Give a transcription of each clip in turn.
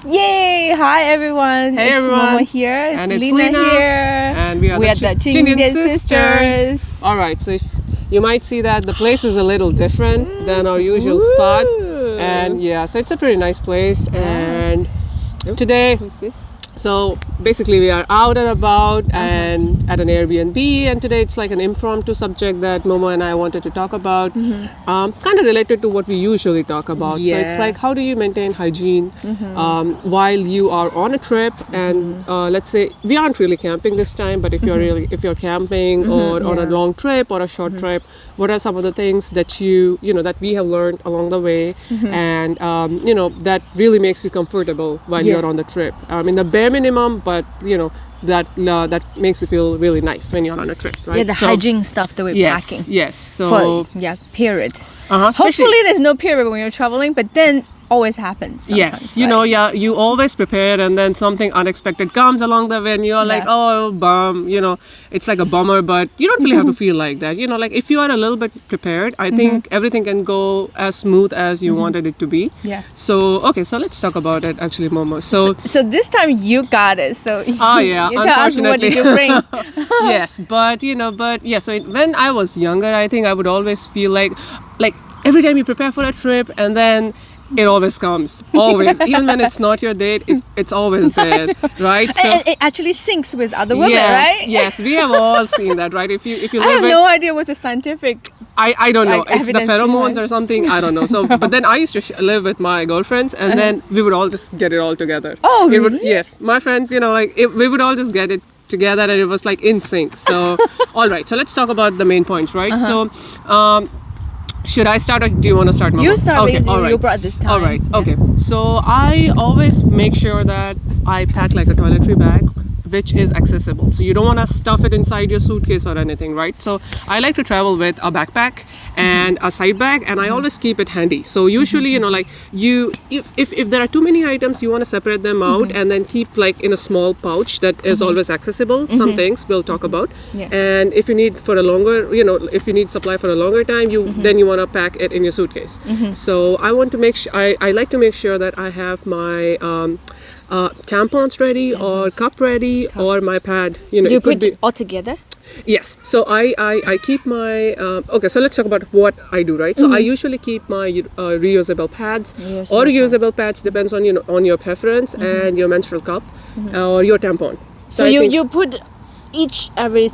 Yay! Hi everyone. Hey it's everyone. Mama here. And it's Lena Lena. here. And we are the Chindian sisters. Alright, so if you might see that the place is a little different than our usual spot. And yeah, so it's a pretty nice place. And today, Who's this? so basically we are out and about and at an Airbnb, and today it's like an impromptu subject that Momo and I wanted to talk about, kind of related to what we usually talk about. So it's like, how do you maintain hygiene while you are on a trip, and let's say we aren't really camping this time, but if you're camping or on a long trip or a short trip, what are some of the things that you know that we have learned along the way, and you know, that really makes you comfortable while you're on the trip. In the bare minimum, but you know, that makes you feel really nice when you're on a trip, right? Yeah, the hygiene stuff that we're packing. Yes. So period. Especially- Hopefully there's no period when you're traveling, but then always happens sometimes, yes, you know, you always prepare, and then something unexpected comes along the way and you're like, oh bum, you know, it's like a bummer, but you don't really have to feel like that, you know. Like if you are a little bit prepared, I think everything can go as smooth as you wanted it to be. So so let's talk about it actually, Momo. So this time you got it, so you tell us, what did you bring? Yes, but so when I was younger, I think I would always feel like every time you prepare for a trip, and then it always comes, always. Even when it's not your date, it's always there, right? So and it actually syncs with other women, right? Yes, we have all seen that, right? If you I have no idea what's the scientific. I don't know. It's the pheromones behind. or something. I don't know. So, but then I used to live with my girlfriends, and then we would all just get it all together. Oh, really? Yes, my friends. You know, we would all just get it together, and it was like in sync. So, all right. So let's talk about the main points, right? So, should I start, or do you want to start, Mama? You start, because you brought this time. All right. Okay. So I always make sure that I pack like a toiletry bag, which is accessible. So you don't want to stuff it inside your suitcase or anything, right? So I like to travel with a backpack and a side bag, and I always keep it handy. So usually, you know, like if there are too many items, you want to separate them out and then keep like in a small pouch that is always accessible. Some things we'll talk about. And if you need for a longer, you know, if you need supply for a longer time, then you want to pack it in your suitcase. So I want to make sure, I like to make sure that I have my tampons ready, or cup ready, or my pad. You know, You put it all together? Yes. So I keep my so let's talk about what I do, right? So I usually keep my reusable pads or reusable pads, depends on on your preference, and your menstrual cup or your tampon. So you put every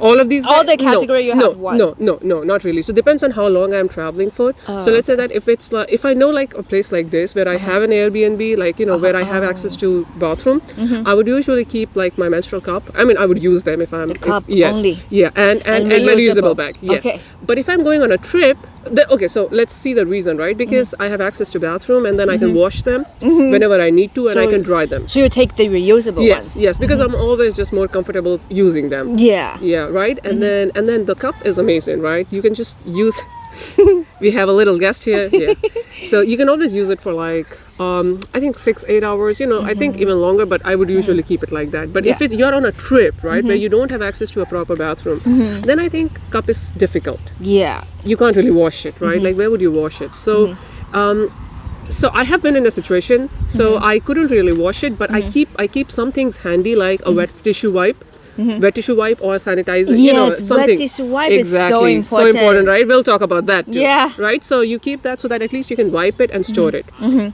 all of these, all the category you have one. No, not really. So depends on how long I'm traveling for. So let's say that if it's if I know like a place like this where I have an Airbnb, like where I have access to bathroom, I would usually keep like my menstrual cup. I mean, I would use them if I'm cup yes, only. Yeah, and my reusable bag. Yes. Okay. But if I'm going on a trip, so let's see the reason, right? Because I have access to bathroom, and then I can wash them whenever I need to, and I can dry them. So you take the reusable ones? Yes, because I'm always just more comfortable using them. Yeah, right. And then the cup is amazing, right? You can just use. We have a little guest here. Yeah, so you can always use it for like I think 6-8 hours. You know, I think even longer, but I would usually keep it like that. But if you're on a trip, right, where you don't have access to a proper bathroom, then I think cup is difficult. Yeah, you can't really wash it, right? Like where would you wash it? So. So I have been in a situation, so I couldn't really wash it, but I keep some things handy, like a wet tissue wipe. Wet tissue wipe or sanitizer, something. Wet tissue wipe is so important. So important, right? We'll talk about that too. Yeah. Right? So you keep that so that at least you can wipe it and store it.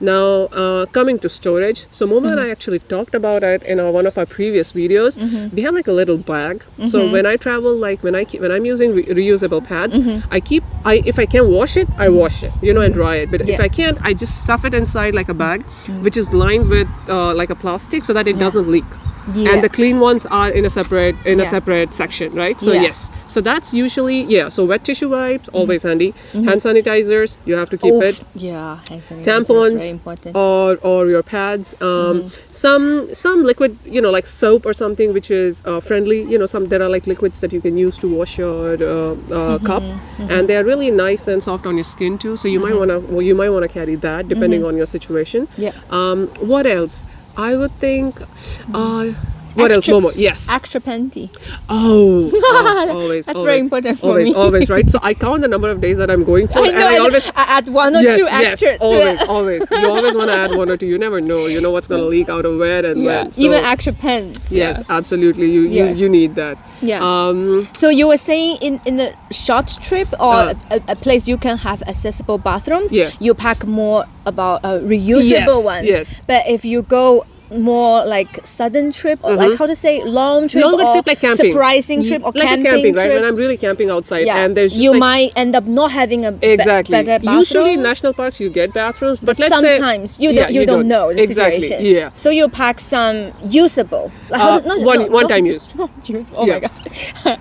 Now, coming to storage, so Momo and I actually talked about it in one of our previous videos. We have like a little bag. So when I travel, like when I'm using reusable pads, if I can wash it, I wash it, and dry it. But if I can't, I just stuff it inside like a bag, which is lined with like a plastic so that it doesn't leak. And the clean ones are in a separate section, right? So yes, so that's usually so wet tissue wipes, always handy. Hand sanitizers, you have to keep it. Yeah, hand sanitizers, tampons, very important. or your pads. Some liquid, like soap or something which is friendly. Some there are like liquids that you can use to wash your cup, and they are really nice and soft on your skin too. So you might wanna carry that depending on your situation. Yeah. What else? I would think What else, Momo? Yes. Extra panty. Oh, always. That's always, very important for always, me. Always, right? So I count the number of days that I'm going for, I and know, I always I add 1 or 2 extra. Yes, always, always. You always want to add 1 or 2. You never know. You know what's going to leak out of where and when. So, even extra pants. Yes, absolutely. You need that. Yeah. So you were saying in the short trip or a place you can have accessible bathrooms, you pack more about reusable ones. Yes. But if you go more like sudden trip or like how to say long trip Longer or trip like camping. surprising trip or like camping a camping, right? trip, When I'm really camping outside, yeah, and there's just you might end up not having a exactly. better bathroom. Usually in national parks you get bathrooms, but let's sometimes say, you don't know the exactly. situation. Yeah. So you pack some usable. Like one time used. Not usable. Oh my god,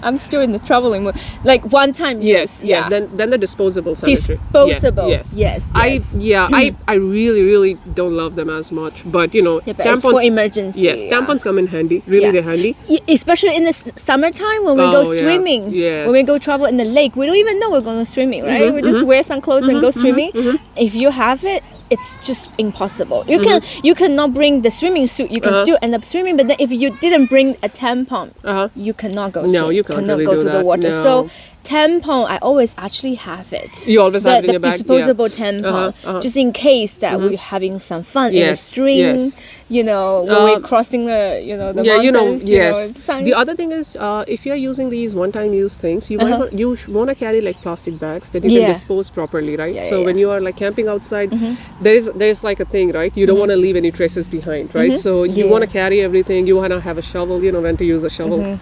I'm still in the traveling mood. Like one time use. Yes. Then the disposable sanitary. Disposable. Yes. Yes. I really don't love them as much, but but tampons it's for emergency. Yes, tampons come in handy. Really, they're handy. Especially in the summertime when we go swimming. Yes. When we go travel in the lake, we don't even know we're going swimming, right? We just wear some clothes and go swimming. If you have it, it's just impossible. You cannot bring the swimming suit. You can still end up swimming, but then if you didn't bring a tampon, you cannot go. No, you can't really go do to that. the water. No. So tampon, I always actually have it. You always have it in your bag. Disposable tampon, just in case that we're having some fun in a stream. When we're crossing the mountains. The other thing is, if you're using these one-time use things, you want to carry like plastic bags that you can dispose properly, right? So when you are like camping outside, there's like a thing, right? You don't want to leave any traces behind, right? So you want to carry everything. You want to have a shovel. You know when to use a shovel.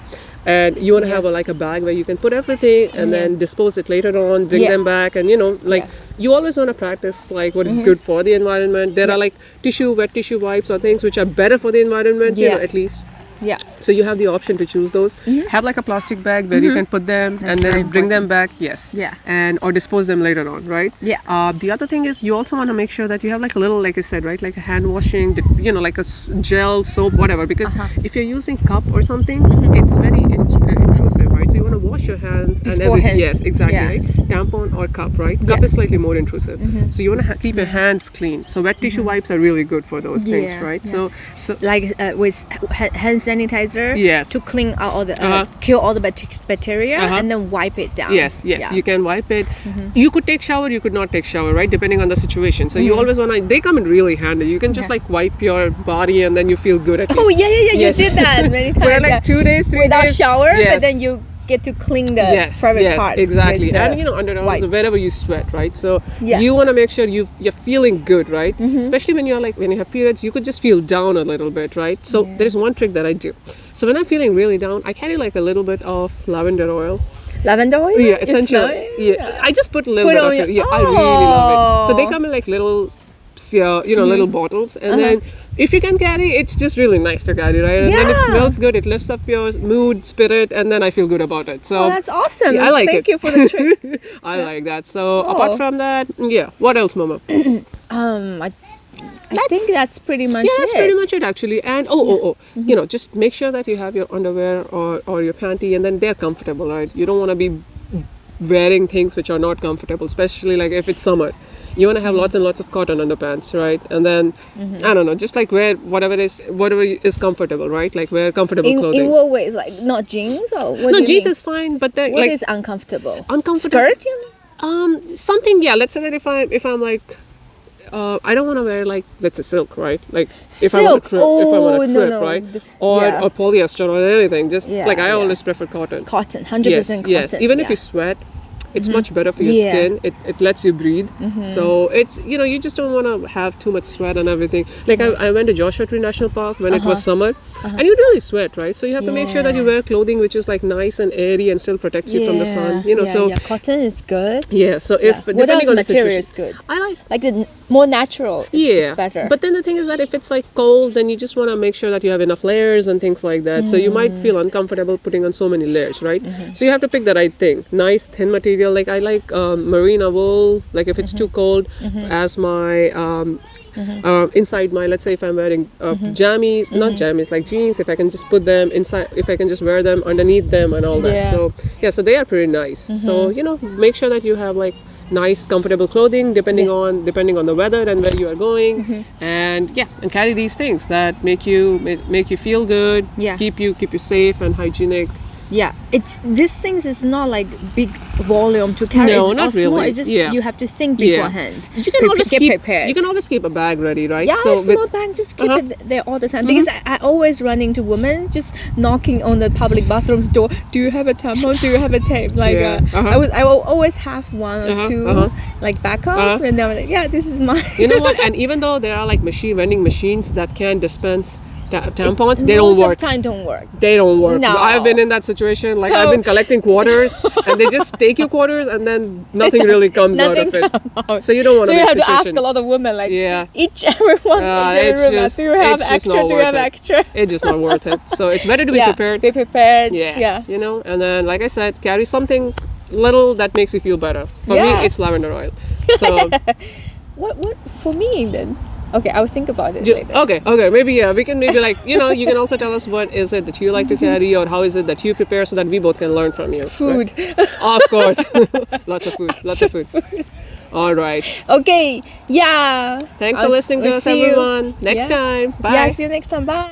And you want to have a bag where you can put everything and then dispose it later on, bring them back, and you always want to practice like what is good for the environment. There are like wet tissue wipes or things which are better for the environment, at least. Yeah. So you have the option to choose those. Have like a plastic bag where you can put them and then bring them back. Yes. Yeah. And or dispose them later on, right? Yeah. The other thing is you also want to make sure that you have like a little, like I said, right, like a hand washing, like a gel, soap, whatever. Because if you're using cup or something, it's very intrusive, right? So you want to wash your hands and everything. Yes, exactly. Right? Tampon or cup, right? Cup is slightly more intrusive. So you want to keep your hands clean. So wet tissue wipes are really good for those things, right? So like with hand sanitizer to clean out all the kill all the bacteria and then wipe it down. Yes, you can wipe it. You could take shower, you could not take shower, right, depending on the situation. So you always want to, they come in really handy. You can just like wipe your body and then you feel good at least. Oh you did that many times. For like 2 days, 3 without days. shower, but then you get to clean the private parts. Exactly. And underarms or wherever you sweat, right? So you want to make sure you're feeling good, right? Especially when you're like when you have periods, you could just feel down a little bit, right? So there's one trick that I do. So when I'm feeling really down, I carry like a little bit of lavender oil. Lavender oil? Yeah, essential. Yeah, I just put a little bit of it. Yeah, I really love it. So they come in like little, little bottles, and then if you can carry, it's just really nice to carry, right? And then it smells good. It lifts up your mood, spirit, and then I feel good about it. So that's awesome. I like Thank you for the trick. I like that. So apart from that, what else, Mama? I think that's pretty much it. Yeah, that's pretty much it actually. And just make sure that you have your underwear or your panty, and then they're comfortable, right? You don't want to be wearing things which are not comfortable, especially like if it's summer. You want to have lots and lots of cotton underpants, right? And then I don't know, just like wear whatever is comfortable, right? Like wear comfortable clothing. In what ways? Like not jeans or what? No, jeans is fine, but then what is uncomfortable? Uncomfortable skirt, you mean? Something. Yeah, let's say that if I'm like. I don't want to wear like, let's say, silk, right? Like if I want to trip, right? Or polyester or anything. Just like I always prefer cotton. Cotton, 100% cotton. Yes, even if you sweat, it's much better for your skin. It lets you breathe. So it's, you just don't want to have too much sweat and everything. Like I went to Joshua Tree National Park when it was summer, and you really sweat, right? So you have to make sure that you wear clothing which is like nice and airy and still protects you from the sun. So cotton is good. Yeah. So if what depending else on material the is good? I like the more natural. It's better. But then the thing is that if it's like cold, then you just want to make sure that you have enough layers and things like that. So you might feel uncomfortable putting on so many layers, right? So you have to pick the right thing. Nice thin material. Like I like merino wool. Like if it's too cold, as my inside my, let's say if I'm wearing jammies, not jammies, like jeans, if I can just put them inside, if I can just wear them underneath them and all that. So so they are pretty nice. So make sure that you have like nice, comfortable clothing depending on the weather and where you are going, and carry these things that make you feel good, keep you safe and hygienic. Yeah, it's these things is not like big volume to carry. No, it's not small. really. It's just you have to think beforehand. You can always get keep prepared. You can always keep a bag ready, right? Yeah, so a small bag, just keep it there all the time. Because I always run into women just knocking on the public bathrooms door. Do you have a tampon? Do you have a tape? Like I will always have one or two like backup, and then I'm like, yeah, this is mine. You know what? And even though there are like vending machines that can dispense tampons, they don't Most work. of the time don't work. They don't work. No. I've been in that situation. Like I've been collecting quarters, and they just take your quarters, and then nothing really comes out of it. So you don't want to. So you have situation. to ask a lot of women, like each it's room. just, Do you have it's just extra? not Do you worth have it. extra? It's just not worth it. So it's better to be prepared. Be prepared. Yes. You know, and then like I said, carry something little that makes you feel better. For me, it's lavender oil. So what for me then? Okay, I will think about it later. Okay, maybe we can like, you know, you can also tell us what is it that you like to carry, or how is it that you prepare, so that we both can learn from you. Food. Right? Of course. Lots of food. All right. Okay, yeah. Thanks for listening to us, everyone. Next time. Bye. Yeah, see you next time. Bye.